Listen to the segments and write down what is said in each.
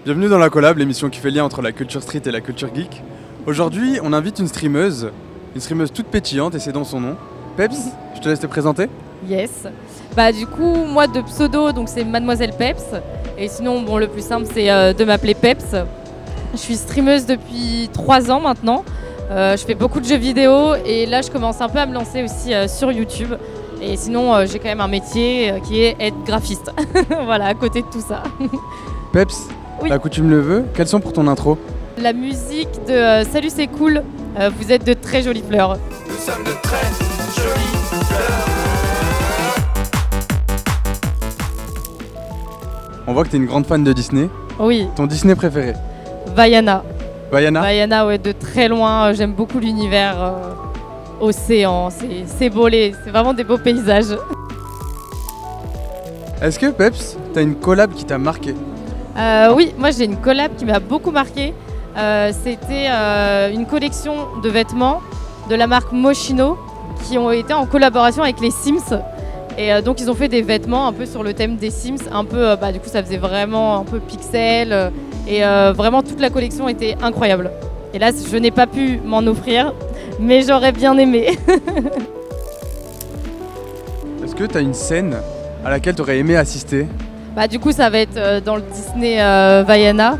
Bienvenue dans La Collab, l'émission qui fait lien entre la culture street et la culture geek. Aujourd'hui, on invite une streameuse toute pétillante et c'est dans son nom. Peps, je te laisse te présenter. Yes. Bah du coup, moi de pseudo, donc c'est Mademoiselle Peps. Et sinon, bon, le plus simple, c'est de m'appeler Peps. Je suis streameuse depuis 3 ans maintenant. Je fais beaucoup de jeux vidéo et là, je commence un peu à me lancer aussi sur YouTube. Et sinon, j'ai quand même un métier qui est être graphiste. Voilà, à côté de tout ça. Peps, Oui. la coutume le veut, quels sont pour ton intro? La musique de Salut c'est cool, vous êtes de très jolies fleurs. Nous sommes de très jolies fleurs. On voit que t'es une grande fan de Disney. Oui, Ton Disney préféré? Vaiana. Vaiana? Vaiana, ouais, de très loin, j'aime beaucoup l'univers océan, c'est beau, c'est vraiment des beaux paysages. Est-ce que Peps, t'as une collab qui t'a marqué? Oui, moi j'ai une collab qui m'a beaucoup marqué. C'était une collection de vêtements de la marque Moschino qui ont été en collaboration avec les Sims. Et donc ils ont fait des vêtements un peu sur le thème des Sims, un peu, du coup ça faisait vraiment un peu pixel. Et vraiment toute la collection était incroyable. Et là je n'ai pas pu m'en offrir, mais j'aurais bien aimé. Est-ce que t'as une scène à laquelle t'aurais aimé assister? Du coup ça va être dans le Disney Vaiana.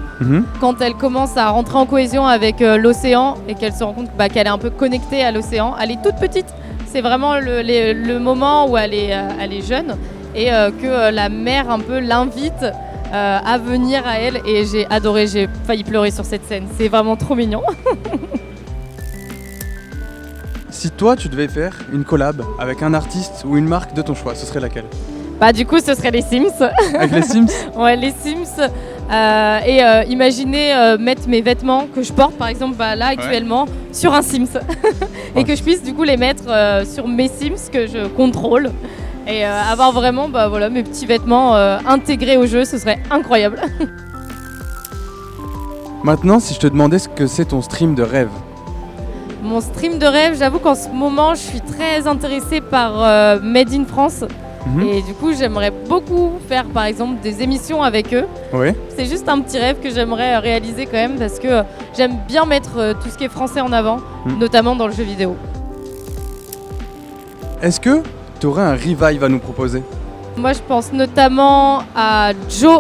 Quand elle commence à rentrer en cohésion avec l'océan et qu'elle se rend compte qu'elle est un peu connectée à l'océan. Elle est toute petite, c'est vraiment le moment où elle est jeune et que la mère un peu l'invite à venir à elle et j'ai adoré, j'ai failli pleurer sur cette scène, c'est vraiment trop mignon. Si toi tu devais faire une collab avec un artiste ou une marque de ton choix, ce serait laquelle? Du coup ce serait les Sims. Avec les Sims? Ouais, les Sims. Imaginez mettre mes vêtements que je porte par exemple là actuellement sur un Sims et que je puisse du coup les mettre sur mes Sims que je contrôle et avoir vraiment mes petits vêtements intégrés au jeu, ce serait incroyable. Maintenant, si je te demandais ce que c'est ton stream de rêve? Mon stream de rêve, j'avoue qu'en ce moment je suis très intéressée par Made in France. Et du coup, j'aimerais beaucoup faire par exemple des émissions avec eux. Oui. C'est juste un petit rêve que j'aimerais réaliser quand même parce que j'aime bien mettre tout ce qui est français en avant, notamment dans le jeu vidéo. Est-ce que tu aurais un revive à nous proposer? Moi, je pense notamment à Joël.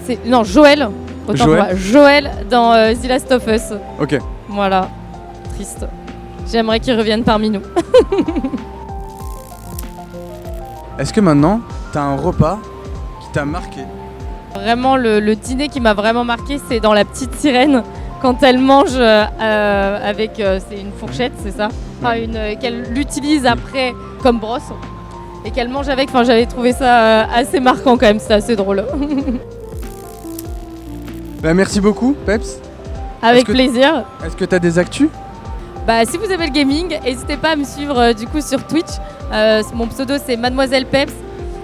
Autant Joël. pour moi, Joël dans The Last of Us. Ok. Voilà, triste. J'aimerais qu'il revienne parmi nous. Est-ce que maintenant, tu as un repas qui t'a marqué? Vraiment, le dîner qui m'a vraiment marqué, c'est dans La Petite Sirène, quand elle mange avec c'est une fourchette, c'est ça, qu'elle l'utilise après comme brosse et qu'elle mange avec. Enfin, j'avais trouvé ça assez marquant quand même, c'est assez drôle. Merci beaucoup, Peps. Avec plaisir. Est-ce que tu as des actus? Si vous aimez le gaming, n'hésitez pas à me suivre du coup sur Twitch. Mon pseudo c'est Mademoiselle Peps.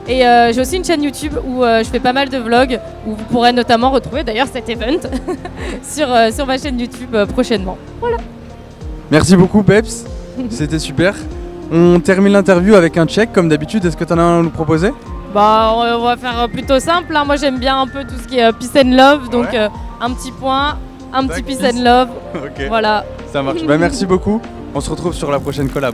Et j'ai aussi une chaîne YouTube où je fais pas mal de vlogs, où vous pourrez notamment retrouver d'ailleurs cet event sur ma chaîne YouTube prochainement. Voilà. Merci beaucoup, Peps. C'était super. On termine l'interview avec un check comme d'habitude. Est-ce que tu en as un à nous proposer? On va faire plutôt simple. Moi j'aime bien un peu tout ce qui est peace and love. Donc un petit point, un petit peace and love. Ok. Voilà. Ça marche. Merci beaucoup. On se retrouve sur la prochaine collab.